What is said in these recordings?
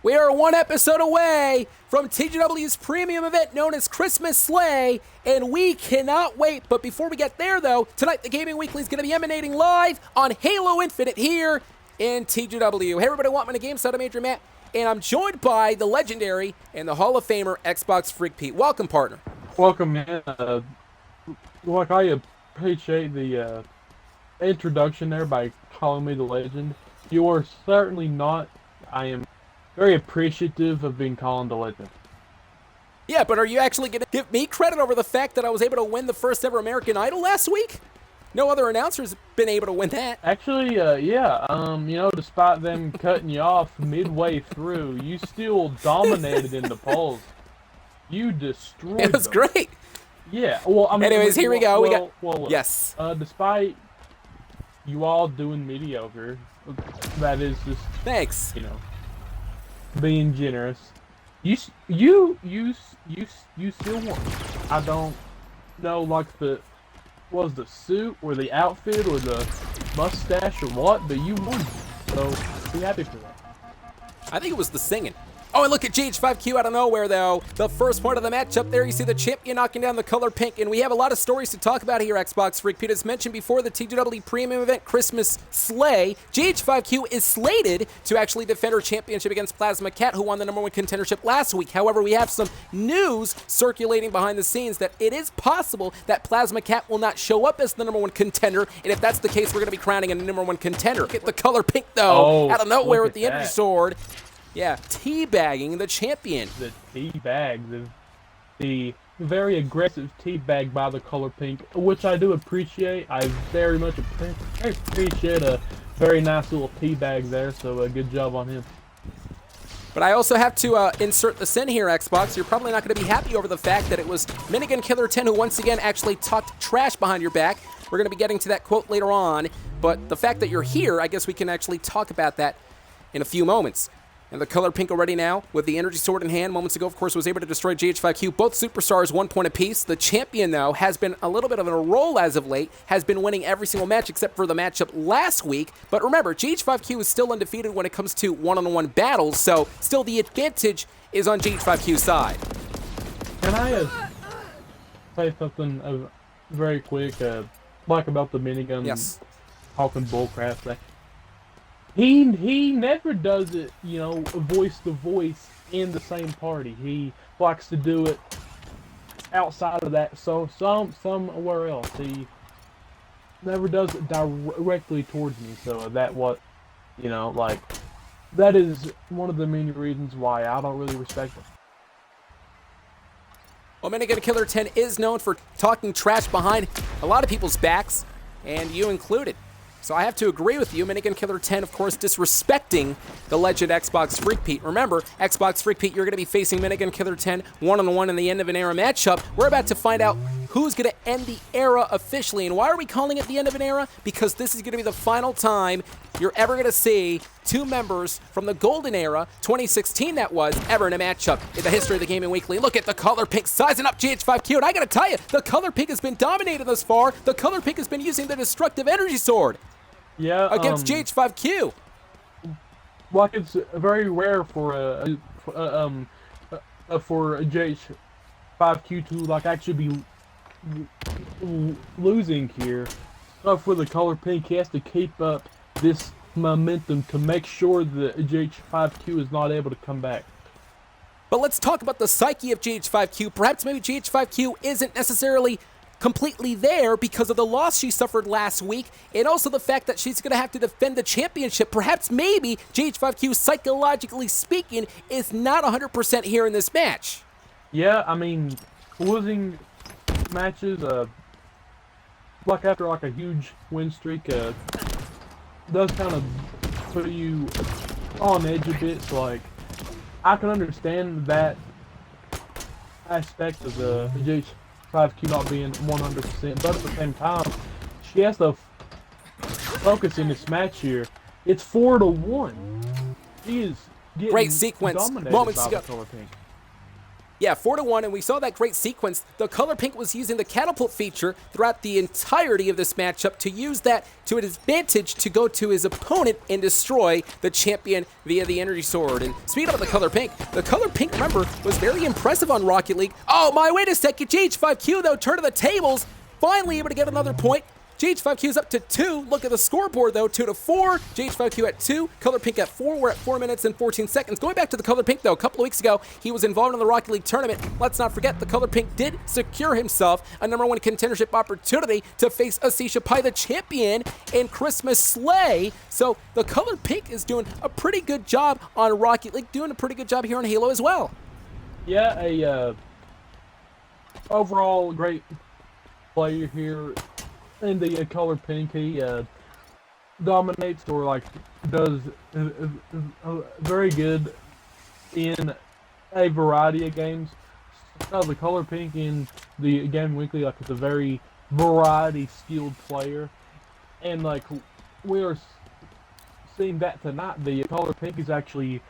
We are one episode away from TGW's premium event known as Christmas Slay, and we cannot wait. But before we get there, though, tonight the Gaming Weekly is going to be emanating live on Halo Infinite here in TGW. Hey, everybody, welcome to GameStud. I'm Adrian Matt, and I'm joined by the legendary and the Hall of Famer XboxFreakPete. Welcome, partner. Welcome, man. I appreciate the introduction there by calling me the legend. You are certainly not. I am very appreciative of being called the legend. Yeah, but are you actually going to give me credit over the fact that I was able to win the first ever American Idol last week? No other announcers have been able to win that. Actually, yeah. Despite them cutting you off midway through, you still dominated in the polls. You destroyed them. It was great. Yeah. Well, I mean. Anyways, here we go. Yes. Despite you all doing mediocre, that is just. Thanks. Being generous. You still won. I don't know, like was the suit or the outfit or the mustache or what, but you won. So be happy for that. I think it was the singing. Oh, and look at GH5Q out of nowhere, though. The first point of the match up there, you see the champion knocking down the color pink, and we have a lot of stories to talk about here, XboxFreakPete. As mentioned before, the TGW Premium Event Christmas Slay. GH5Q is slated to actually defend her championship against Plasma Cat, who won the #1 contendership last week. However, we have some news circulating behind the scenes that it is possible that Plasma Cat will not show up as the #1 contender, and if that's the case, we're going to be crowning a #1 contender. Look at the color pink, though, out of nowhere with the energy sword. Yeah, teabagging the champion. The teabag, the very aggressive teabag by the color pink, which I do appreciate. I very much appreciate a very nice little teabag there, so good job on him. But I also have to insert this in here, Xbox. You're probably not going to be happy over the fact that it was Minigun Killer 10 who once again actually talked trash behind your back. We're going to be getting to that quote later on, but the fact that you're here, I guess we can actually talk about that in a few moments. And the color pink already now, with the energy sword in hand, moments ago, of course, was able to destroy GH5Q. Both superstars 1 point apiece. The champion, though, has been a little bit of a roll as of late, has been winning every single match except for the matchup last week. But remember, GH5Q is still undefeated when it comes to one-on-one battles, so still the advantage is on GH5Q's side. Can I say something very quick, like about the minigun? Yes. Talking bullcrap thing. He never does it, voice to voice in the same party. He likes to do it outside of that, so somewhere else. He never does it directly towards me. So that is one of the many reasons why I don't really respect him. Well, Minigun Killer 10 is known for talking trash behind a lot of people's backs, and you included. So I have to agree with you. Minigun Killer 10, of course, disrespecting the legend XboxFreakPete. Remember, XboxFreakPete, you're going to be facing Minigun Killer 10 one-on-one in the end of an era matchup. We're about to find out who's going to end the era officially. And why are we calling it the end of an era? Because this is going to be the final time you're ever going to see two members from the golden era, 2016 that was, ever in a matchup in the history of the Gaming Weekly. Look at the color pink sizing up GH5Q, and I got to tell you, the color pink has been dominated thus far. The color pink has been using the destructive energy sword. Yeah, against GH5Q. Like, it's very rare for GH5Q to actually be losing here. For the color pink, he has to keep up this momentum to make sure that GH5Q is not able to come back. But let's talk about the psyche of GH5Q. Perhaps maybe GH5Q isn't necessarily completely there because of the loss she suffered last week, and also the fact that she's going to have to defend the championship. Perhaps maybe GH5Q, psychologically speaking, is not 100% here in this match. Yeah, I mean, losing matches, after a huge win streak, does kind of put you on edge a bit. So I can understand that aspect of the GH5Q not being 100%, but at the same time, she has to focus in this match here. It's 4-1. She is getting great sequence. Moments Ago. Color Pink. Yeah, 4-1, and we saw that great sequence. The Color Pink was using the catapult feature throughout the entirety of this matchup to use that to his advantage to go to his opponent and destroy the champion via the energy sword. And speaking of the Color Pink, remember, was very impressive on Rocket League. Oh my, wait a second, GH5Q though, turn to the tables, finally able to get another point. GH5Q is up to 2. Look at the scoreboard though, 2-4. GH5Q at 2. Color Pink at 4. We're at 4 minutes and 14 seconds. Going back to the Color Pink though, a couple of weeks ago, he was involved in the Rocket League tournament. Let's not forget the Color Pink did secure himself a #1 contendership opportunity to face Asisha Pai, the champion, and Christmas Slay. So the Color Pink is doing a pretty good job on Rocket League, doing a pretty good job here on Halo as well. Yeah, overall great player here. In the Color Pink, he dominates or like does very good in a variety of games. So the Color Pink in the Game Weekly, like, is a very variety skilled player, and like we are seeing that tonight. The Color Pink is actually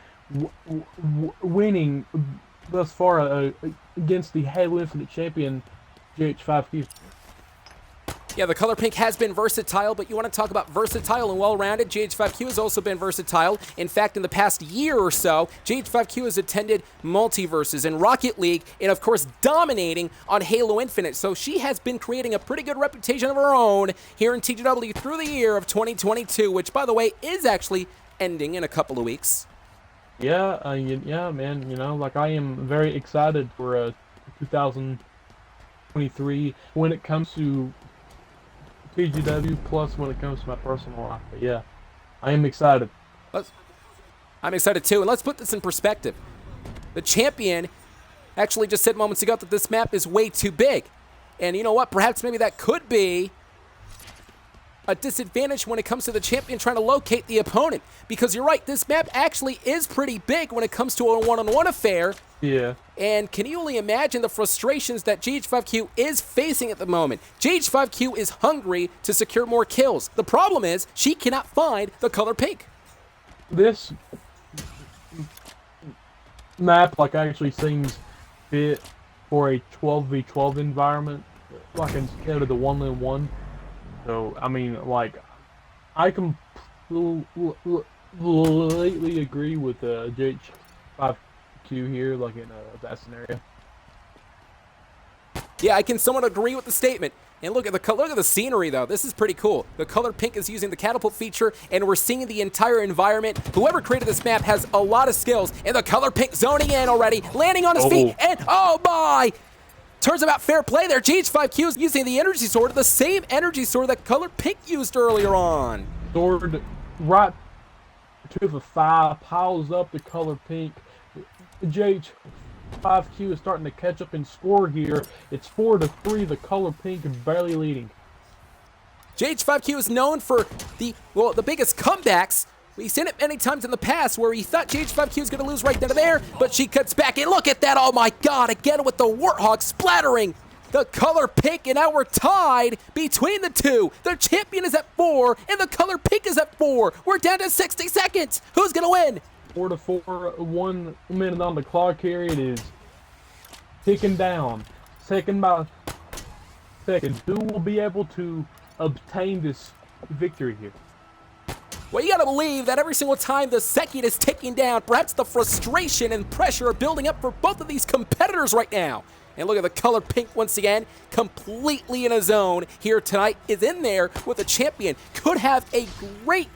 winning thus far against the Halo Infinite champion GH5Q. Yeah, the Color Pink has been versatile, but you want to talk about versatile and well-rounded. GH5Q has also been versatile. In fact, in the past year or so, GH5Q has attended multiverses and Rocket League, and of course, dominating on Halo Infinite. So she has been creating a pretty good reputation of her own here in TGW through the year of 2022, which, by the way, is actually ending in a couple of weeks. Yeah, yeah, man. You know, like, I am very excited for 2023 when it comes to TGW, plus when it comes to my personal life. But yeah, I am excited. I'm excited too, and let's put this in perspective. The champion actually just said moments ago that this map is way too big. And you know what? Perhaps maybe that could be a disadvantage when it comes to the champion trying to locate the opponent. Because you're right, this map actually is pretty big when it comes to a one-on-one affair. Yeah. And can you only imagine the frustrations that GH5Q is facing at the moment? GH5Q is hungry to secure more kills. The problem is she cannot find the Color Pink. This map, like, actually seems fit for a 12v12 environment, like, instead of the 1v1. So, I mean, like, I completely agree with GH5Q here, like, in that scenario. Yeah, I can somewhat agree with the statement. And look at the scenery, though. This is pretty cool. The Color Pink is using the catapult feature, and we're seeing the entire environment. Whoever created this map has a lot of skills, and the Color Pink zoning in already, landing on his feet, and oh my! Turns out fair play there. GH5Q is using the energy sword, the same energy sword that Color Pink used earlier on. Sword right to the thigh, piles up the Color Pink. GH5Q is starting to catch up and score here. It's 4-3. The Color Pink is barely leading. GH5Q is known for the biggest comebacks. We've seen it many times in the past where he thought GH5Q was going to lose right then and there, but she cuts back, and look at that, oh my god, again with the Warthog splattering the Color Pink, and now we're tied between the two. The champion is at 4, and the Color Pink is at 4. We're down to 60 seconds. Who's going to win? 4-4, 1 minute on the clock here. It is ticking down, second by second. Who will be able to obtain this victory here? Well, you gotta believe that every single time the second is ticking down, perhaps the frustration and pressure are building up for both of these competitors right now. And look at the Color Pink once again, completely in a zone here tonight, is in there with the champion. Could have a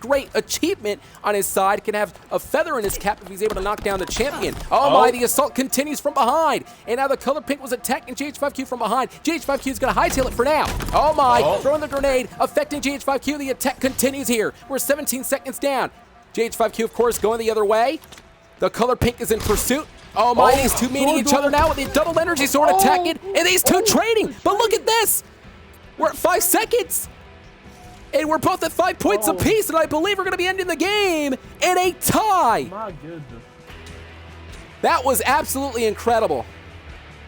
great achievement on his side. Can have a feather in his cap if he's able to knock down the champion. Oh my, the assault continues from behind. And now the Color Pink was attacking GH5Q from behind. GH5Q is going to hightail it for now. Oh my, throwing the grenade, affecting GH5Q. The attack continues here. We're 17 seconds down. GH5Q, of course, going the other way. The Color Pink is in pursuit. Oh my, these two meeting each other now with the double energy sword attacking, and these two trading. But look at this. We're at 5 seconds. And we're both at 5 points apiece, and I believe we're going to be ending the game in a tie. My goodness. That was absolutely incredible.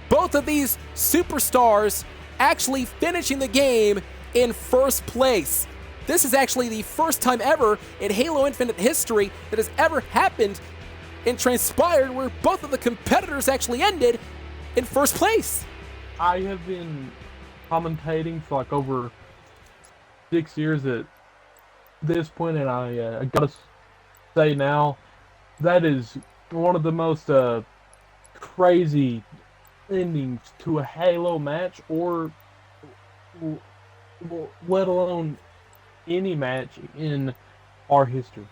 Both of these superstars actually finishing the game in first place. This is actually the first time ever in Halo Infinite history that has ever happened and transpired where both of the competitors actually ended in first place. I have been commentating for like over 6 years at this point, and I gotta say now, that is one of the most crazy endings to a Halo match, or let alone any match in our history.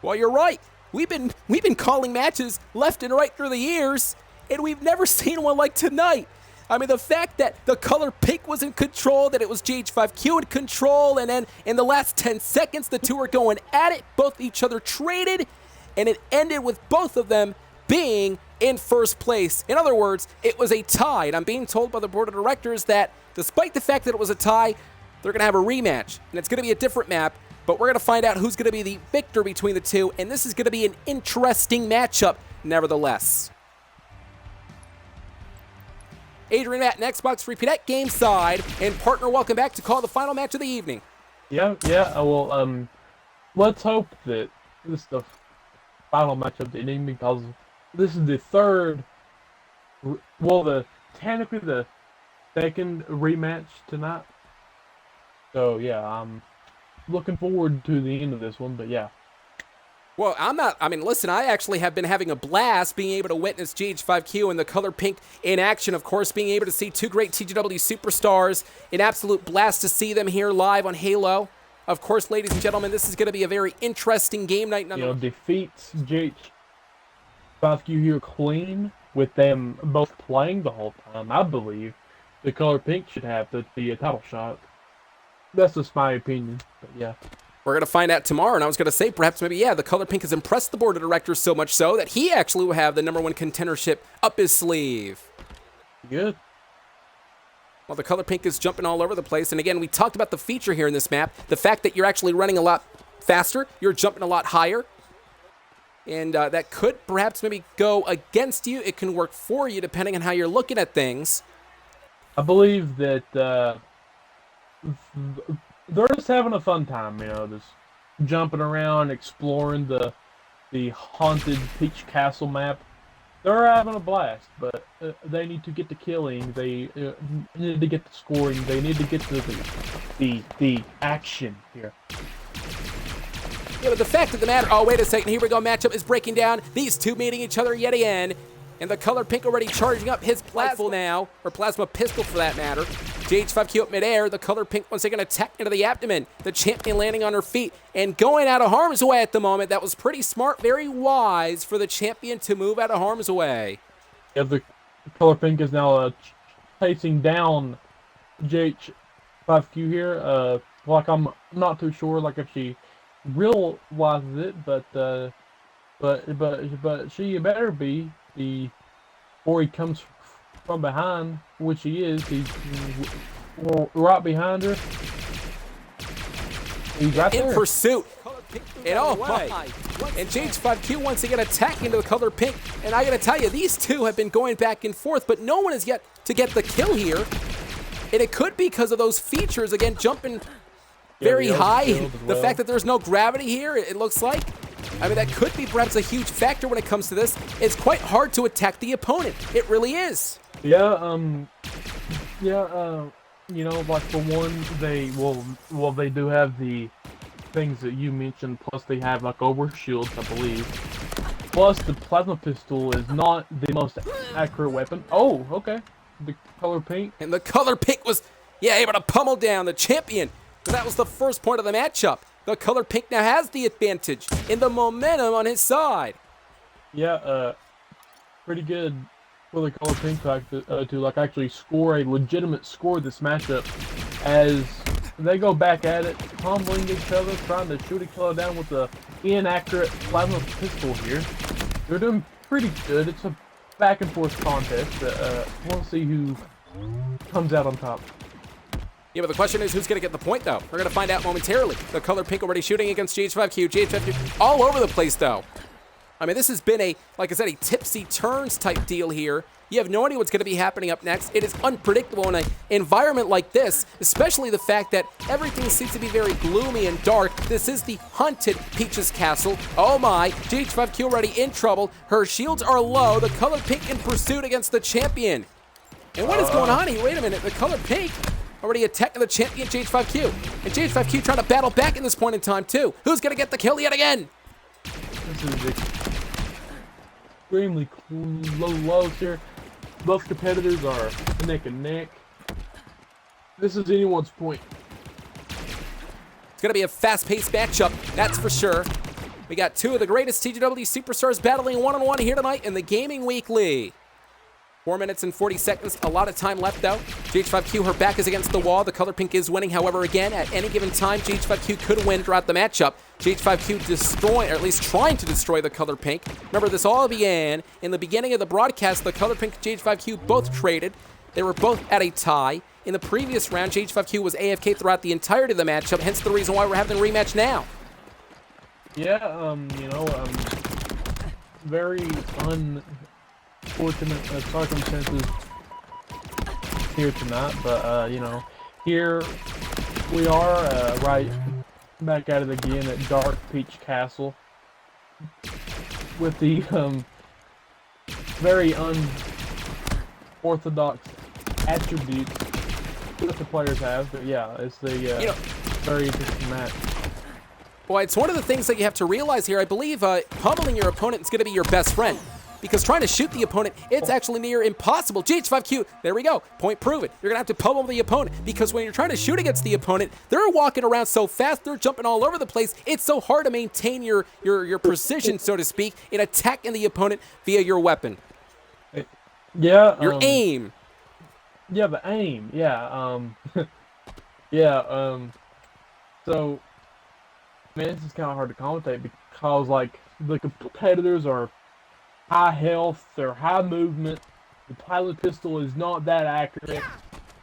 Well, you're right. We've been calling matches left and right through the years, and we've never seen one like tonight. I mean, the fact that TheColorPink was in control, that it was GH5Q in control, and then in the last 10 seconds, the two were going at it, both each other traded, and it ended with both of them being in first place. In other words, it was a tie, and I'm being told by the board of directors that despite the fact that it was a tie, they're going to have a rematch, and it's going to be a different map, but we're going to find out who's going to be the victor between the two, and this is going to be an interesting matchup nevertheless. Adrian, Matt, and XboxFreakPete at game side, and partner, welcome back to call the final match of the evening. Yeah, well, let's hope that this is the final match of the evening, because this is the third, well, technically the second rematch tonight. So, yeah, I'm looking forward to the end of this one, but yeah. Well, listen, I actually have been having a blast being able to witness GH5Q and TheColorPink in action. Of course, being able to see two great TGW superstars. An absolute blast to see them here live on Halo. Of course, ladies and gentlemen, this is going to be a very interesting game night. Defeats GH5Q here clean with them both playing the whole time. I believe TheColorPink should have the title shot. That's just my opinion, but yeah. We're going to find out tomorrow, and I was going to say perhaps maybe, yeah, TheColorPink has impressed the board of directors so much so that he actually will have the #1 contendership up his sleeve. Good. Well, TheColorPink is jumping all over the place, and again, we talked about the feature here in this map, the fact that you're actually running a lot faster, you're jumping a lot higher, and that could perhaps maybe go against you. It can work for you depending on how you're looking at things. I believe that they're just having a fun time, just jumping around, exploring the haunted Peach Castle map. They're having a blast, but they need to get the killing. They need to get the scoring. They need to get to the action here. Yeah, but the fact of the matter, oh, wait a second, here we go, matchup is breaking down. These two meeting each other yet again. And TheColorPink already charging up his plasma now, or plasma pistol for that matter. GH5Q up midair, TheColorPink once again attack into the abdomen. The champion landing on her feet and going out of harm's way at the moment. That was pretty smart, very wise for the champion to move out of harm's way. Yeah, TheColorPink is now chasing down GH5Q here. Like I'm not too sure, like if she realizes it, but she better be. Before he comes from behind, which he is, he's right behind her. He's right there. In pursuit. And oh my. And GH5Q once again attacking to TheColorPink. And I gotta tell you, these two have been going back and forth, but no one has yet to get the kill here. And it could be because of those features, again, jumping very high. The fact that there's no gravity here, it looks like. I mean, that could be perhaps a huge factor when it comes to this. It's quite hard to attack the opponent. It really is. Yeah, like for one, they do have the things that you mentioned, plus they have like overshields, I believe. Plus, the plasma pistol is not the most accurate weapon. Oh, okay. TheColorPink. And TheColorPink was, able to pummel down the champion. So that was the first point of the matchup. TheColorPink now has the advantage in the momentum on his side. Yeah, pretty good for TheColorPink to like actually score a legitimate score this matchup, as they go back at it, tumbling each other, trying to shoot each other down with the inaccurate plasma pistol here. They're doing pretty good. It's a back and forth contest. We'll see who comes out on top. Yeah, but the question is who's going to get the point, though. We're going to find out momentarily. TheColorPink already shooting against GH5Q. GH5Q all over the place, though. I mean, this has been like I said, a tipsy turns type deal here. You have no idea what's going to be happening up next. It is unpredictable in an environment like this, especially the fact that everything seems to be very gloomy and dark. This is the haunted Peach's Castle. Oh my, GH5Q already in trouble. Her shields are low. The color pink in pursuit against the champion. And what is going on here? Wait a minute, the color pink already attacking the champion GH5Q. And GH5Q trying to battle back in this point in time too. Who's going to get the kill yet again? This is extremely close here. Both competitors are neck and neck. This is anyone's point. It's going to be a fast-paced matchup, that's for sure. We got two of the greatest TGW superstars battling one-on-one here tonight in the Gaming Weekly. 4 minutes and 40 seconds, a lot of time left though. GH5Q, her back is against the wall. The color pink is winning. However, again, at any given time, GH5Q could win throughout the matchup. GH5Q destroying, or at least trying to destroy the color pink. Remember, this all began in the beginning of the broadcast. The color pink and GH5Q both traded. They were both at a tie. In the previous round, GH5Q was AFK throughout the entirety of the matchup, hence the reason why we're having a rematch now. Yeah, very unfortunate circumstances here tonight, but here we are right back at it again at Dark Peach Castle with the very unorthodox attributes that the players have. But yeah, it's the very interesting match. Well, it's one of the things that you have to realize here. I believe pummeling your opponent is going to be your best friend. Because trying to shoot the opponent, it's actually near impossible. GH5Q, there we go. Point proven. You're going to have to pummel the opponent. Because when you're trying to shoot against the opponent, they're walking around so fast, they're jumping all over the place. It's so hard to maintain your precision, so to speak, in attacking the opponent via your weapon. Yeah. Your aim. Yeah, the aim. Yeah. So, man, this is kind of hard to commentate because, like, the competitors are high health, they're high movement, the pilot pistol is not that accurate,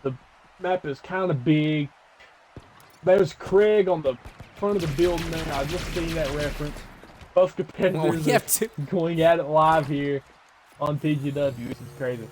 the map is kind of big. There's Craig on the front of the building there, I just seen that reference. Both competitors are going at it live here on TGW, this is crazy.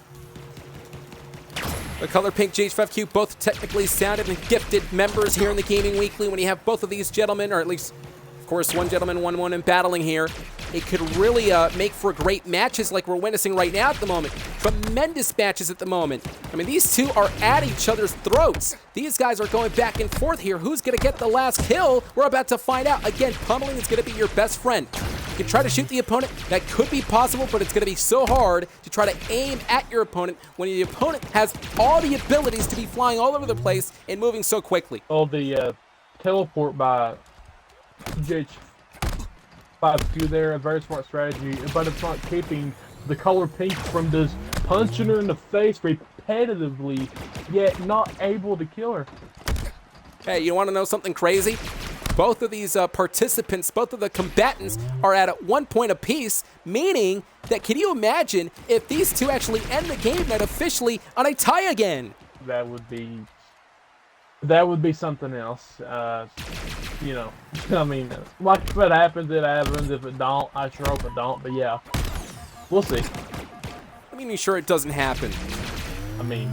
The color pink GH5Q, both technically sounded and gifted members here in the Gaming Weekly. When you have both of these gentlemen, or at least, of course, one gentleman, one woman battling here, it could really make for great matches like we're witnessing right now at the moment. Tremendous matches at the moment. I mean, these two are at each other's throats. These guys are going back and forth here. Who's going to get the last kill? We're about to find out. Again, pummeling is going to be your best friend. You can try to shoot the opponent. That could be possible, but it's going to be so hard to try to aim at your opponent when the opponent has all the abilities to be flying all over the place and moving so quickly. Oh, the teleport by GH5Q there, a very smart strategy, but it's not keeping the color pink from just punching her in the face repetitively, yet not able to kill her. Hey, you want to know something crazy? Both of these participants, both of the combatants are at 1 point apiece, meaning that, can you imagine if these two actually end the game night officially on a tie again? That would be something else. I mean, like, if it happens, it happens. If it don't, I sure hope it don't. But yeah, we'll see. I mean, you sure it doesn't happen? I mean,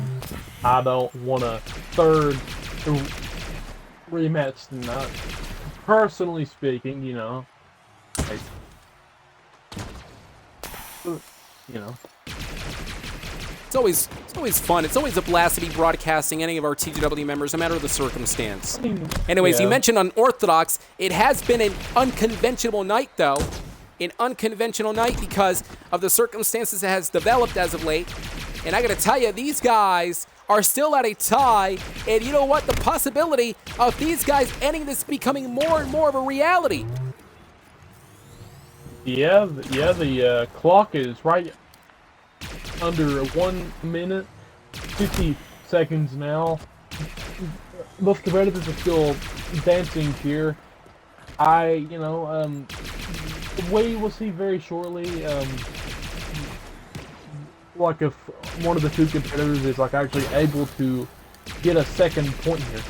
I don't want a third rematch tonight. Personally speaking, like, It's always fun. It's always a blast to be broadcasting any of our TGW members, no matter the circumstance. Anyways, you mentioned unorthodox. It has been an unconventional night, though. An unconventional night because of the circumstances that has developed as of late. And I gotta tell you, these guys are still at a tie. And you know what? The possibility of these guys ending this becoming more and more of a reality. Yeah, the clock is right under 1 minute, 50 seconds now. Both competitors are still dancing here. We will see very shortly, like, if one of the two competitors is, like, actually able to get a second point here.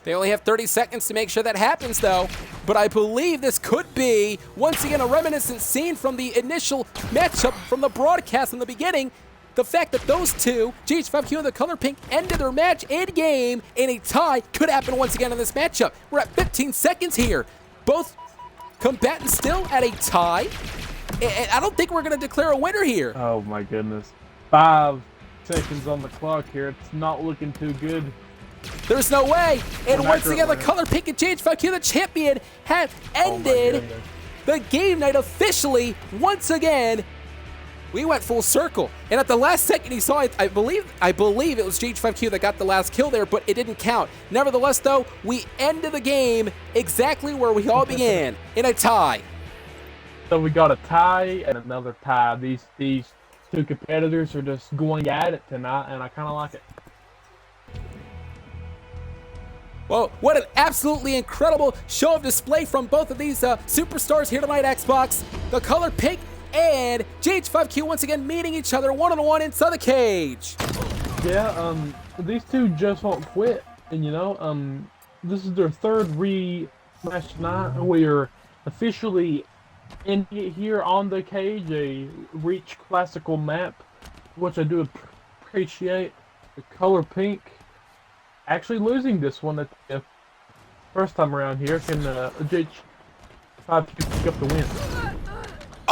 They only have 30 seconds to make sure that happens, though. but I believe this could be, once again, a reminiscent scene from the initial matchup from the broadcast in the beginning. The fact that those two, GH5Q and TheColorPink, ended their match in game in a tie could happen once again in this matchup. We're at 15 seconds here. Both combatants still at a tie. And I don't think we're going to declare a winner here. Oh my goodness. 5 seconds on the clock here. It's not looking too good. There's no way. And once again, TheColorPink and GH5Q, the champion, have ended the game night officially once again. We went full circle. And at the last second, you saw it, I believe it was GH5Q that got the last kill there, but it didn't count. Nevertheless, though, we ended the game exactly where we all began, in a tie. So we got a tie and another tie. These two competitors are just going at it tonight, and I kind of like it. Well, what an absolutely incredible show of display from both of these superstars here tonight, Xbox. TheColorPink and GH5Q once again meeting each other one-on-one inside the cage. Yeah, these two just won't quit, and you know, this is their third rematch tonight. We are officially in here on the cage, a Reach classical map, which I do appreciate. TheColorPink actually losing this one at the first time around here. Can GH5Q pick up the win?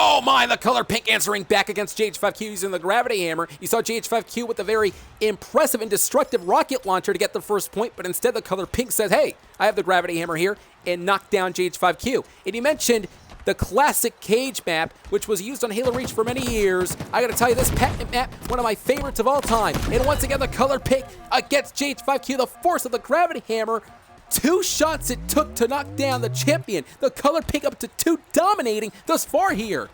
Oh my, TheColorPink answering back against GH5Q using the gravity hammer. You saw GH5Q with a very impressive and destructive rocket launcher to get the first point, but instead TheColorPink says, hey, I have the gravity hammer here, and knocked down GH5Q. And he mentioned the classic cage map, which was used on Halo Reach for many years. I gotta tell you, this patent map, one of my favorites of all time. And once again, TheColorPink against GH5Q, the force of the gravity hammer. 2 shots it took to knock down the champion. TheColorPink up to 2, dominating thus far here.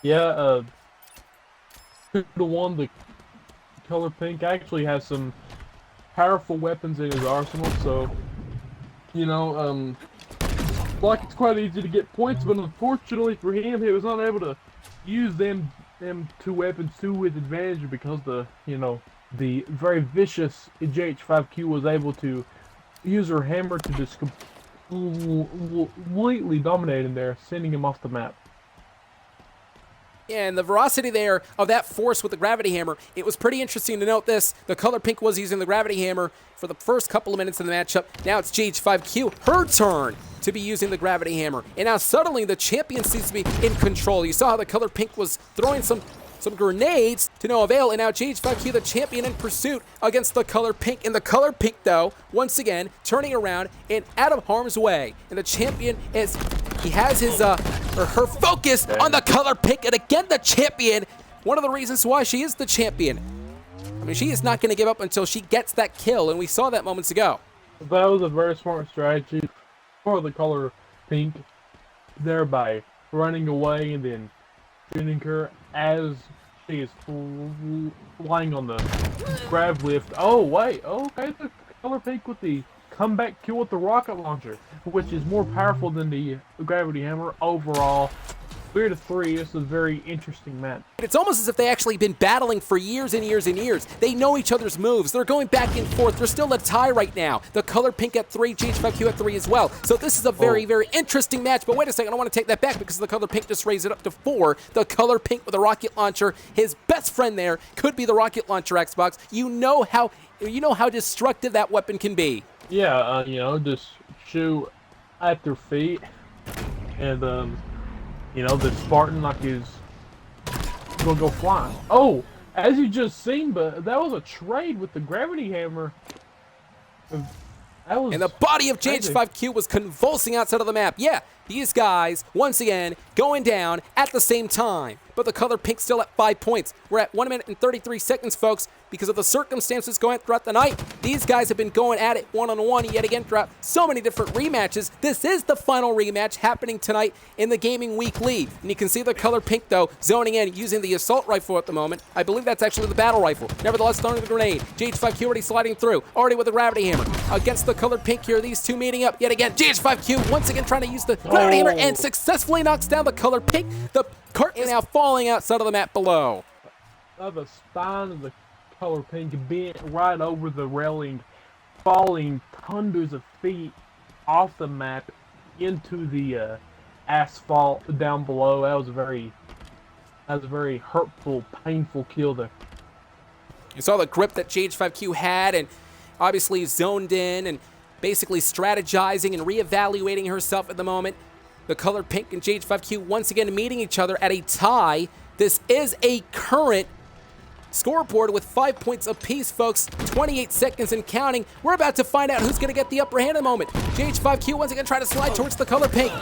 Yeah, 2-1. The TheColorPink actually has some powerful weapons in his arsenal, so you know, like it's quite easy to get points, but unfortunately for him, he was not able to use them 2 weapons to his advantage because the very vicious GH5Q was able to use her hammer to just completely dominate him there, sending him off the map. And the veracity there of that force with the gravity hammer, it was pretty interesting to note this. TheColorPink was using the gravity hammer for the first couple of minutes of the matchup. Now it's GH5Q, her turn to be using the gravity hammer. And now suddenly the champion seems to be in control. You saw how TheColorPink was throwing some grenades to no avail, and now GH5Q, the champion, in pursuit against TheColorPink. And TheColorPink, though, once again, turning around and out of harm's way. And the champion he has his, or her focus on TheColorPink, and again, the champion, one of the reasons why she is the champion. I mean, she is not going to give up until she gets that kill, and we saw that moments ago. That was a very smart strategy for TheColorPink, thereby running away and then shooting her as she is flying on the grab lift. Oh, wait. Okay, TheColorPink with the comeback kill with the rocket launcher, which is more powerful than the gravity hammer overall. 3-3. This is a very interesting match. It's almost as if they actually been battling for years and years and years. They know each other's moves. They're going back and forth. They're still a tie right now. TheColorPink at 3, GH5Q at 3 as well. So this is a very, very interesting match. But wait a second, I want to take that back because TheColorPink just raised it up to 4. TheColorPink with a rocket launcher. His best friend there could be the rocket launcher, Xbox. You know how destructive that weapon can be. Yeah, just shoot at their feet, and the Spartan like is gonna go flying. Oh, as you just seen, but that was a trade with the gravity hammer. And the body of GH5Q was convulsing outside of the map. Yeah, these guys, once again, going down at the same time. But TheColorPink still at 5 points. We're at 1 minute and 33 seconds, folks, because of the circumstances going throughout the night. These guys have been going at it one-on-one yet again throughout so many different rematches. This is the final rematch happening tonight in the Gaming Weekly. And you can see TheColorPink, though, zoning in, using the assault rifle at the moment. I believe that's actually the battle rifle. Nevertheless, throwing the grenade. GH5Q already sliding through, already with the gravity hammer. Against TheColorPink here, these two meeting up yet again. GH5Q once again trying to use the gravity hammer and successfully knocks down TheColorPink. The cart is now falling outside of the map below. The spine of the TheColorPink bent right over the railing, falling hundreds of feet off the map into the asphalt down below. That was a very hurtful, painful kill there. You saw the grip that JH5Q had, and obviously zoned in and basically strategizing and reevaluating herself at the moment. The Color Pink and JH5Q once again meeting each other at a tie. This is a current scoreboard with 5 points apiece, folks. 28 seconds and counting. We're about to find out who's going to get the upper hand in a moment. JH5Q once again trying to slide towards the Color Pink.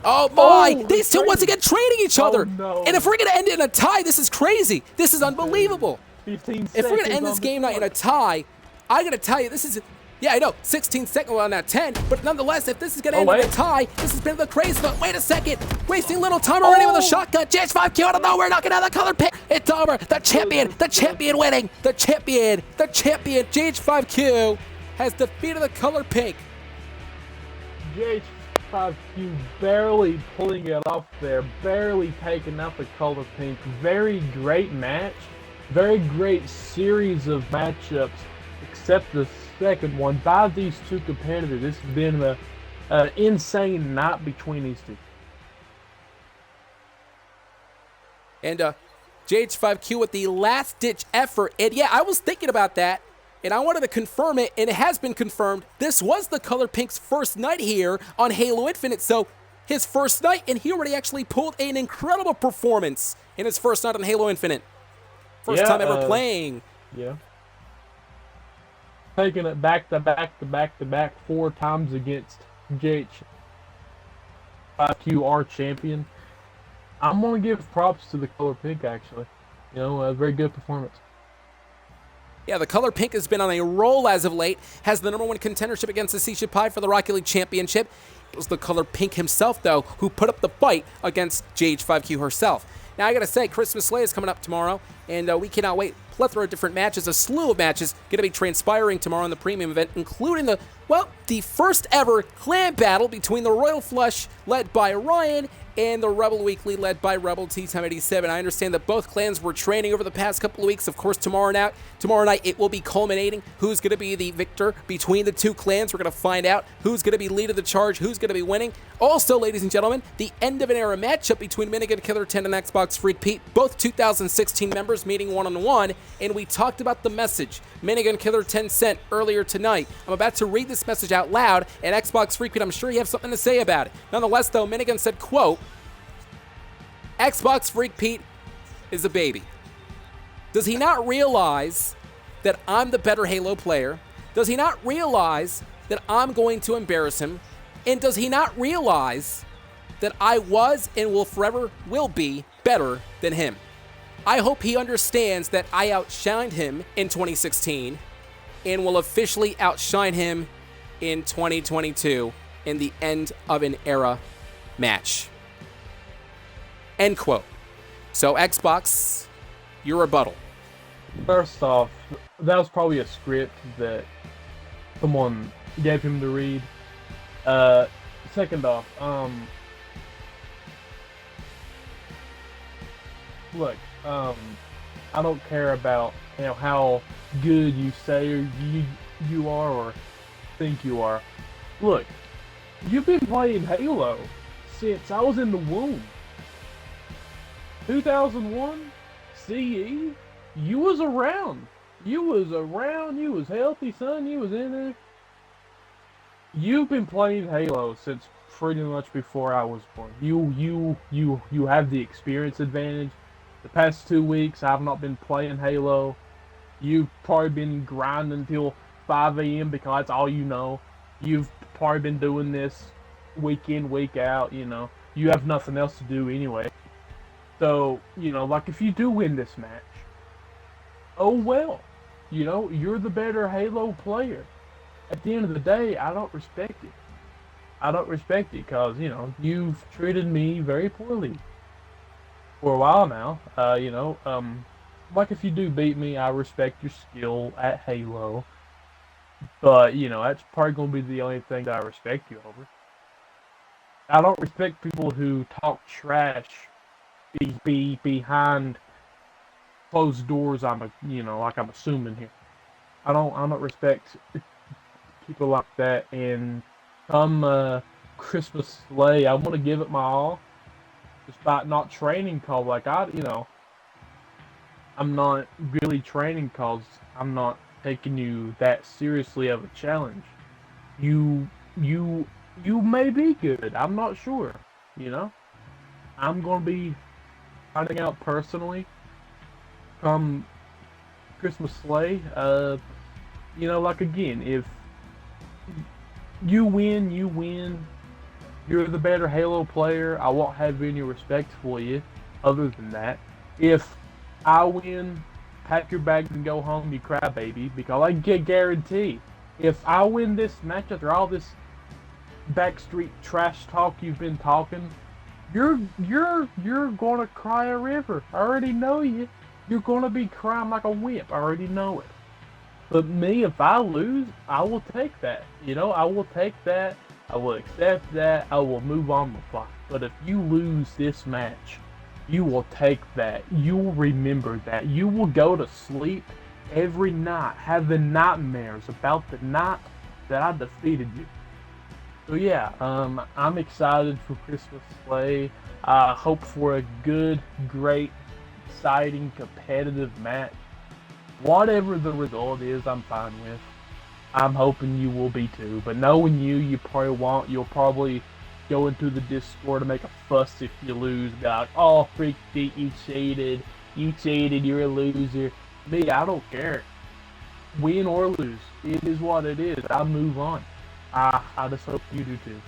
Oh my! Oh, these two once again trading each other. No. And if we're going to end it in a tie, this is crazy. This is unbelievable. 15 If we're going to end seconds this on game the night in a clock. tie, I got to tell you, this is... Yeah, I know, 16 seconds on that 10, but nonetheless, if this is going to end in a tie, this has been the crazy. But wait a second, wasting little time already with a shotgun. JH5Q out of nowhere, knocking out the Color Pink. It's over. The champion winning. The champion, JH5Q has defeated the Color Pink. JH5Q barely pulling it off there, barely taking out the Color Pink. Very great match, very great series of matchups, except the second one by these two competitors. This has been an insane night between these two. And JH5Q with the last-ditch effort. And yeah, I was thinking about that, and I wanted to confirm it, and it has been confirmed. This was the Color Pink's first night here on Halo Infinite, so his first night, and he already actually pulled an incredible performance in his first night on Halo Infinite. First time ever playing. Yeah. Taking it back to back 4 times against JH5Q, our champion. I'm going to give props to the Color Pink, actually. You know, a very good performance. Yeah, the Color Pink has been on a roll as of late, has the #1 contendership against the Seisha Pai for the Rocket League Championship. It was the Color Pink himself, though, who put up the fight against JH5Q herself. Now, I gotta say, Christmas Slay is coming up tomorrow, and we cannot wait. Plethora of different matches, a slew of matches going to be transpiring tomorrow in the premium event, including the first ever clan battle between the Royal Flush, led by Ryan, and the Rebel Weekly, led by Rebel T-Time87. I understand that both clans were training over the past couple of weeks. Of course, tomorrow night it will be culminating. Who's going to be the victor between the two clans? We're going to find out who's going to be leading the charge, who's going to be winning. Also, ladies and gentlemen, the end of an era matchup between Minigun Killer 10 and XboxFreakPete, both 2016 members meeting one-on-one, and we talked about the message Minigun Killer 10 sent earlier tonight. I'm about to read this message out loud, and XboxFreakPete, I'm sure you have something to say about it. Nonetheless, though, Minigun said, quote, XboxFreakPete is a baby. Does he not realize that I'm the better Halo player? Does he not realize that I'm going to embarrass him? And does he not realize that I was and will forever will be better than him? I hope he understands that I outshined him in 2016 and will officially outshine him in 2022 in the end of an era match. End quote. So, Xbox, your rebuttal. First off, that was probably a script that someone gave him to read. Second off, look, I don't care about how good you say or you are or think you are. Look, you've been playing Halo since I was in the womb. 2001 CE, you was around. You was healthy, son. You was in there. You've been playing Halo since pretty much before I was born. You have the experience advantage. The past 2 weeks, I've not been playing Halo. You've probably been grinding until 5 a.m. because that's all you know. You've probably been doing this week in, week out. You have nothing else to do anyway. So, like if you do win this match, oh well. You're the better Halo player. At the end of the day, I don't respect it. I don't respect it because, you've treated me very poorly for a while now. Like if you do beat me, I respect your skill at Halo. But, that's probably going to be the only thing that I respect you over. I don't respect people who talk trash be behind closed doors. Like I'm assuming here. I don't respect people like that. And come Christmas sleigh. I want to give it my all, despite not training cause like I'm not really training cause I'm not taking you that seriously of a challenge. You you you may be good. I'm not sure. You know, I'm gonna be finding out personally come Christmas sleigh. Like again, if you win, you win. You're the better Halo player. I won't have any respect for you. Other than that, if I win, pack your bags and go home, you crybaby. Because I can guarantee, if I win this match after all this backstreet trash talk you've been talking, you're gonna cry a river. I already know you. You're gonna be crying like a wimp. I already know it. But me, if I lose, I will take that. I will take that. I will accept that. I will move on the fly. But if you lose this match, you will take that. You will remember that. You will go to sleep every night having nightmares about the night that I defeated you. So yeah, I'm excited for Christmas Play. I hope for a good, great, exciting, competitive match. Whatever the result is, I'm fine with. I'm hoping you will be too. But knowing you probably won't. You'll probably go into the Discord to make a fuss if you lose. Be like, oh, FreakPete, you cheated. You cheated. You're a loser. Me, I don't care. Win or lose, it is what it is. I move on. I just hope you do too.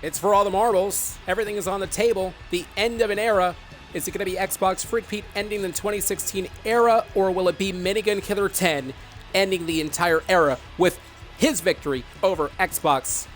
It's for all the marbles. Everything is on the table. The end of an era. Is it going to be XboxFreakPete ending the 2016 era, or will it be Minigun Killer 10 ending the entire era with his victory over Xbox